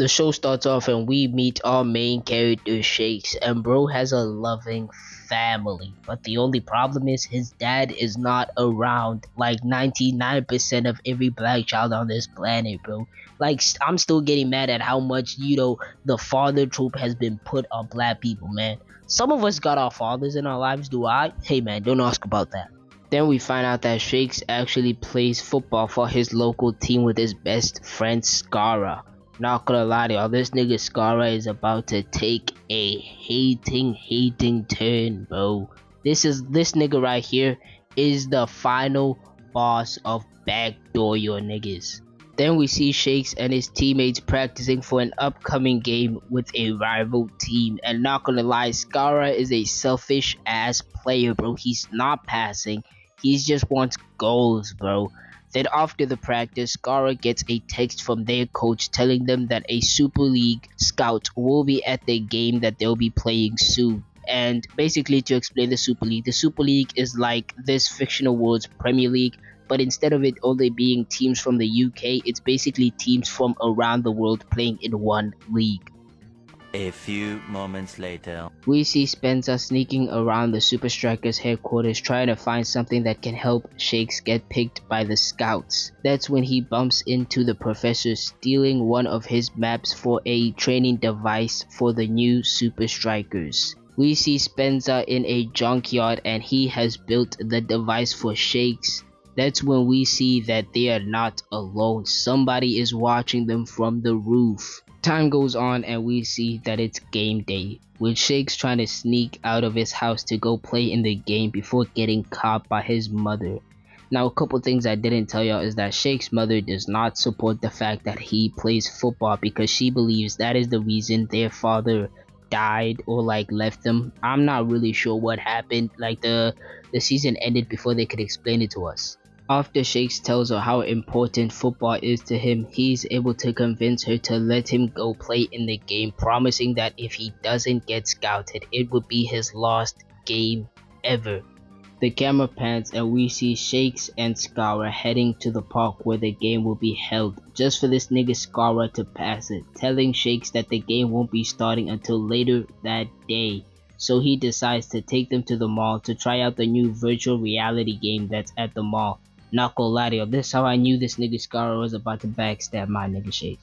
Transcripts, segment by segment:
The show starts off and we meet our main character Shakes, and bro has a loving family, but the only problem is his dad is not around, like 99% of every black child on this planet, bro. Like, I'm still getting mad at how much, the father trope has been put on black people, man. Some of us got our fathers in our lives. Do I? Hey man, don't ask about that. Then we find out that Shakes actually plays football for his local team with his best friend Skara. Not gonna lie to y'all, this nigga Skara is about to take a hating turn, bro. This nigga right here is the final boss of backdoor your niggas. Then we see Shakes and his teammates practicing for an upcoming game with a rival team. And not gonna lie, Skara is a selfish ass player, bro. He's not passing. He just wants goals, bro. Then after the practice, Skara gets a text from their coach telling them that a Super League scout will be at the game that they'll be playing soon. And basically, to explain the Super League is like this fictional world's Premier League, but instead of it only being teams from the UK, it's basically teams from around the world playing in one league. A few moments later, we see Spencer sneaking around the Supa Strikas headquarters trying to find something that can help Shakes get picked by the scouts. That's when he bumps into the professor stealing one of his maps for a training device for the new Supa Strikas. We see Spencer in a junkyard and he has built the device for Shakes. That's when we see that they are not alone. Somebody is watching them from the roof. Time goes on and we see that it's game day, with Shakes trying to sneak out of his house to go play in the game before getting caught by his mother. Now, a couple things I didn't tell y'all is that Shakes' mother does not support the fact that he plays football because she believes that is the reason their father died or like left them. I'm not really sure what happened, like the season ended before they could explain it to us. After Shakes tells her how important football is to him, he's able to convince her to let him go play in the game, promising that if he doesn't get scouted, it would be his last game ever. The camera pans and we see Shakes and Skara heading to the park where the game will be held, just for this nigga Skara to pass it, telling Shakes that the game won't be starting until later that day. So he decides to take them to the mall to try out the new virtual reality game that's at the mall. Not gonna lie to y'all, this is how I knew this nigga Skara was about to backstab my nigga Shakes.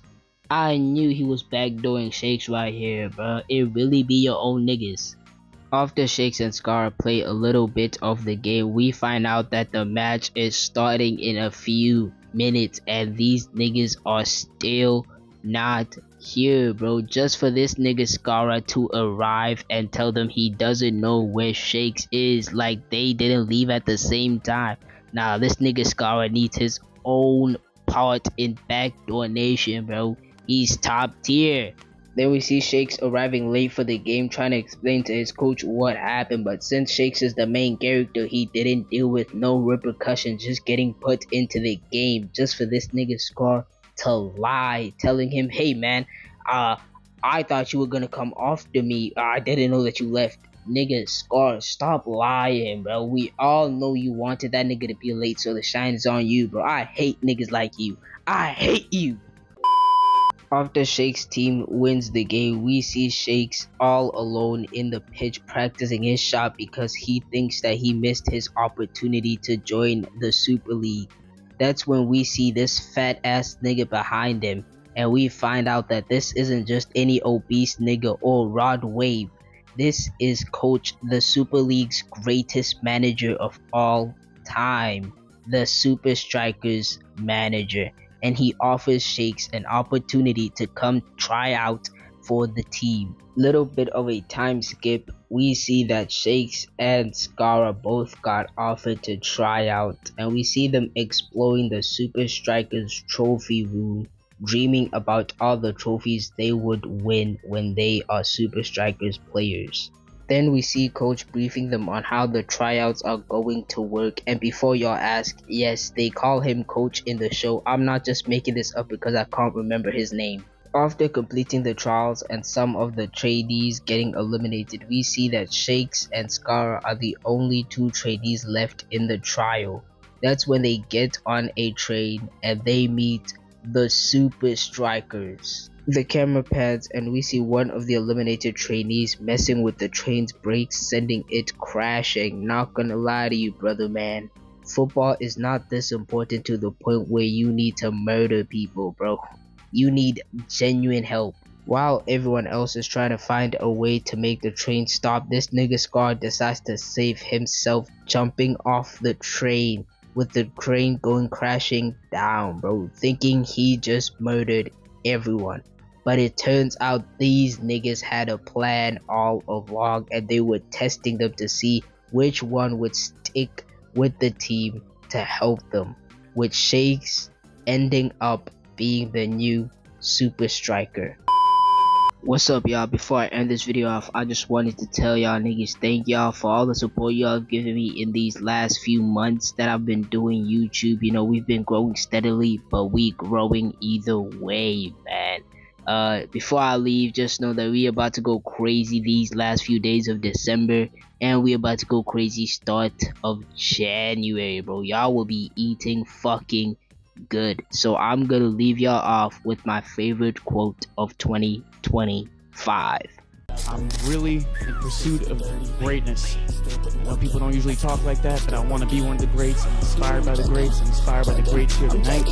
I knew he was backdooring Shakes right here, bro. It really be your own niggas. After Shakes and Skara play a little bit of the game, we find out that the match is starting in a few minutes and these niggas are still not here, bro. Just for this nigga Skara to arrive and tell them he doesn't know where Shakes is, like they didn't leave at the same time. Nah, this nigga Skara needs his own part in Backdoor Nation, bro. He's top tier. Then we see Shakes arriving late for the game, trying to explain to his coach what happened, but since Shakes is the main character, he didn't deal with no repercussions, just getting put into the game just for this nigga Skara to lie, telling him, hey man, I thought you were gonna come after me. I didn't know that you left. Nigga Skara, stop lying, bro. We all know you wanted that nigga to be late, so the shine is on you, bro. I hate niggas like you. I hate you. After Shakes' team wins the game, we see Shakes all alone in the pitch practicing his shot because he thinks that he missed his opportunity to join the Super League. That's when we see this fat ass nigga behind him, and we find out that this isn't just any obese nigga or Rod Wave. This is Coach, the Super League's greatest manager of all time, the Supa Strikas manager, and he offers Shakes an opportunity to come try out for the team. Little bit of a time skip, we see that Shakes and Skara both got offered to try out, and we see them exploring the Supa Strikas trophy room, dreaming about all the trophies they would win when they are Supa Strikas players. Then we see Coach briefing them on how the tryouts are going to work, and before y'all ask, yes, they call him Coach in the show. I'm not just making this up because I can't remember his name. After completing the trials and some of the trainees getting eliminated, we see that Shakes and Skara are the only two trainees left in the trial. That's when they get on a train and they meet the Supa Strikas. The camera pans and we see one of the eliminated trainees messing with the train's brakes, sending it crashing. Not gonna lie to you, brother man. Football is not this important to the point where you need to murder people, bro. You need genuine help. While everyone else is trying to find a way to make the train stop, this nigga Scar decides to save himself, jumping off the train with the train going crashing down, bro, thinking he just murdered everyone. But it turns out these niggas had a plan all along, and they were testing them to see which one would stick with the team to help them, with Shakes ending up being the new Supa Striker. What's up, y'all? Before I end this video off, I just wanted to tell y'all niggas thank y'all for all the support y'all given me in these last few months that I've been doing YouTube. You know, we've been growing steadily, but we growing either way, man. Before I leave, just know that we about to go crazy these last few days of December, and we about to go crazy start of January, bro. Y'all will be eating fucking good. So I'm gonna leave y'all off with my favorite quote of 2025. I'm really in pursuit of greatness. People don't usually talk like that, but I want to be one of the greats. I'm inspired by the greats. I'm inspired by the greats here tonight.